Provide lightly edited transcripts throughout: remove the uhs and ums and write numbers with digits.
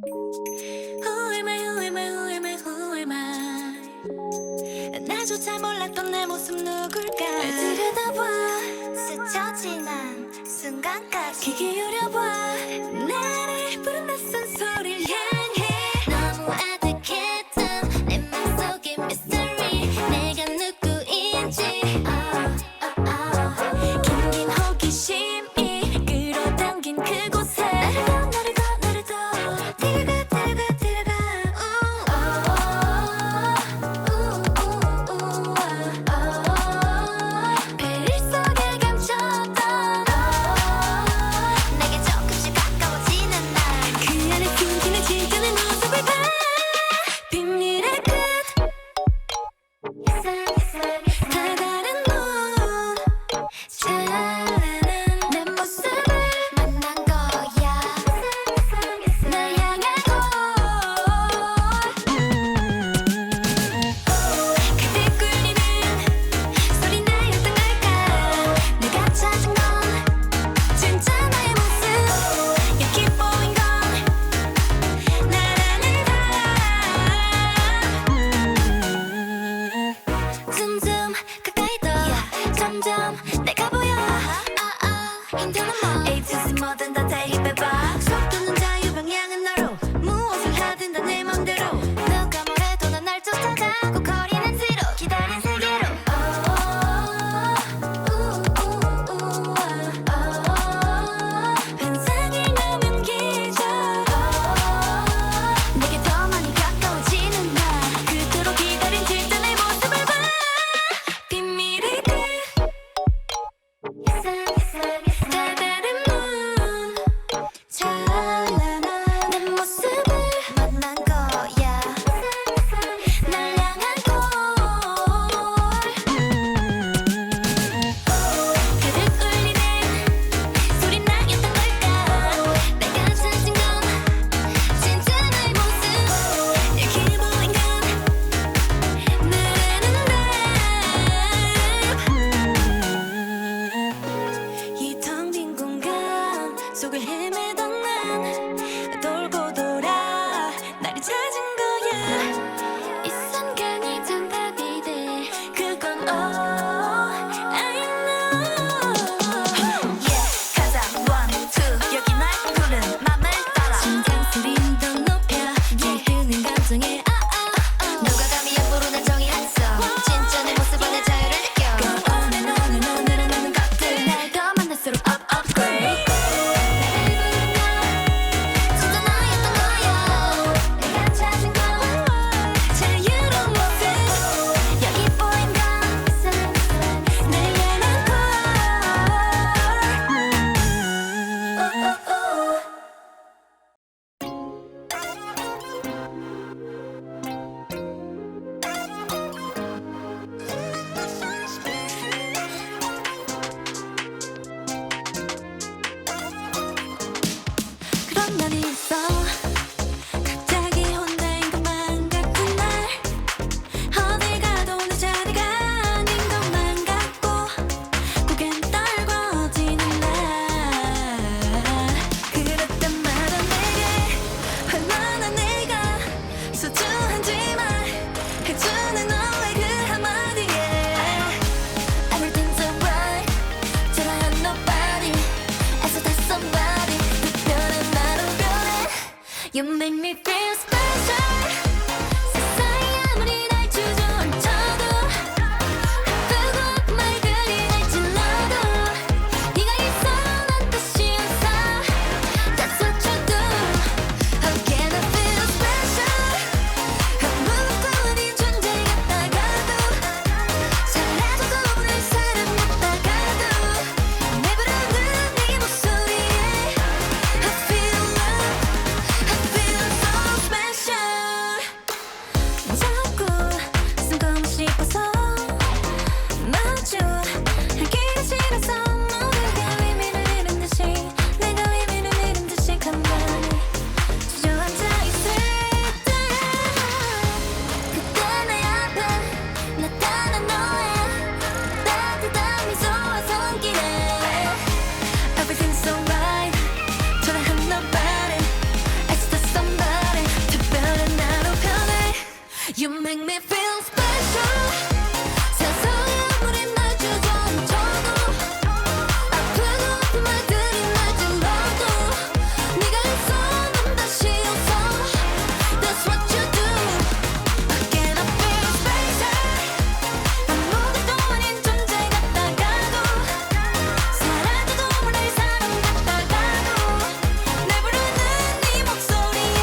Who am I, who am I, who am I, who am I? 나조차 몰랐던 내 모습 누굴까? 들여다봐 스쳐 지난 순간까지 귀 기울여봐 나를 부른 낯선 소리를 향해 너무 아득했던 내 맘속의 mystery 내가 누구인지 긴긴 호기심이 끌어당긴 그곳에 나를 더 데려가 베릴 속에 감췄던 내게 조금씩 가까워지는 날 그 안에 숨기는 진짜 내 모습을 봐 비밀의 끝 다 다른 눈 찬란한 내 모습을 만난 거야 날 향한 걸 가득 꿀리는 소리 나였던 걸까 내가 찾은 건 진짜 나의 모습 여기 보인 건 나라는 사람 줌줌 가까이 더 점점 내가 보여 힘드는 뭐 A to Z 뭐든 다 대입해봐 속도는 자유 방향은 나로 무엇을 하든 다 내 맘대로 누가 뭐래도 난 날 쫓아가고 거리는 뒤로 기다린 세계로 환상이 나면 기적 내게 더 많이 가까워지는 날 그토록 기다린 진짜 내 모습을 봐 비밀의 끝 다 다른 문 찬란한 내 모습을 만난 거야 날 향한 걸 가득 울리는 소리 나였던 걸까 내가 찾은 건 진짜 나의 모습 여기 보인 건 나라는 이 텅 빈 공간 속을 헤매던 난 돌고 돌아 나를 찾은 거야 이 순간이 정답이 돼 그건 I know yeah 가자 one two 여기 날 부른 맘을 따라 심장 소리는 더 높여 들뜨는 감정에 누가 감히 함부로 날 정의했어 진짜 내 모습 안에 자유를 느껴 Go on and on and on 늘어나는 것들 날 더 만날수록 upgrade 진짜 나였던 거야 내가 찾은 건 자유로운 모습 여기 보인 건 날 향한 걸 그런 날이 있어 갑자기 혼자인 것만 같은 날 어딜 가도 내 자리가 아닌 것만 같고 고개는 떨궈지는 날 그럴 때마다 내게 얼마나 내가 소중한지 말해주는 너의 그 한마디에 Everything's alright till I have nobody 애써 다 somebody 특별한 나로 변해 You make me feel special 세상이 아무리 날 주저앉혀도 아프고 아픈 말들이 날 찔러도 네가 있어 난 다시 웃어 That's what you do How can I feel special 아무것도 아닌 존재 같다가도 사라져도 내 사람 같다가도 내 부르는 네 목소리에 I feel love I feel so special You make me feel special. 세상에 아무리 날 주저앉혀도 아프고 아픈 말들이 날 찔러도 네가 있어 난 다시 웃어. That's what you do. Again I feel special. 아무것도 아닌 존재 같다가도 사라져도 몰랄 사람 같다가도 날 부르는 네 목소리에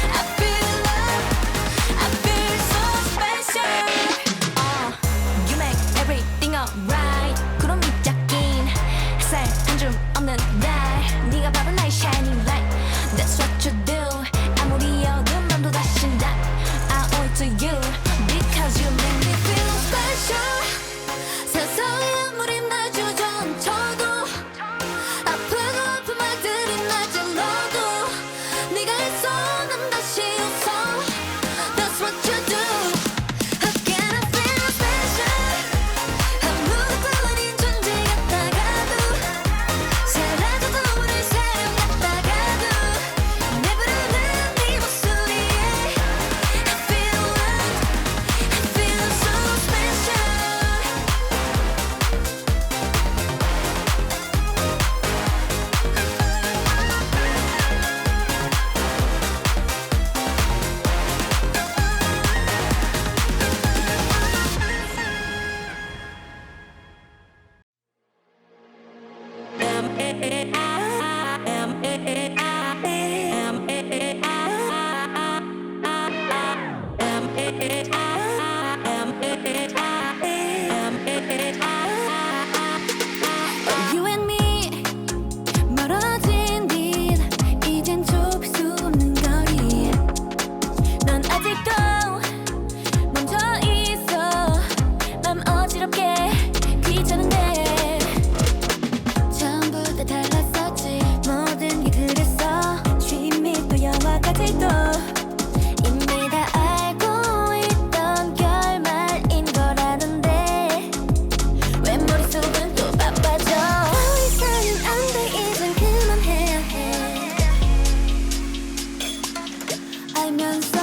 I feel love. I feel so special. You make everything alright. 구름이 짝인 햇살 한 줌 없는 날 네가 바로 나의 shining light. That's what you do. 아무리 어두운 밤도 다시 난 I owe it to you because you make me feel special. 세상에 아무리 날 주저앉혀도 아프고 아픈 말들이 날 찔러도 네가 있어 난 다시 웃어. That's what you do. Again I feel special. 아무것도 아닌 존재 같다가도 사라져도 모를 사람 같다가도 내 부르는 네 목소리에 I feel loved. I feel so special. You and me 멀어진 빛 이젠 좁힐 수 없는 거리. 넌 아직도 멈춰 있어. 맘 어지럽게 귀찮은데 처음부터 달랐었지. 모든 게 그랬어. 취미 또 영화까지도 이미 다 알고 있던 결말인 거라던데 왜 머릿속은 또 바빠져. 더 이상은 안 돼. 이젠 그만해야 해. 알면서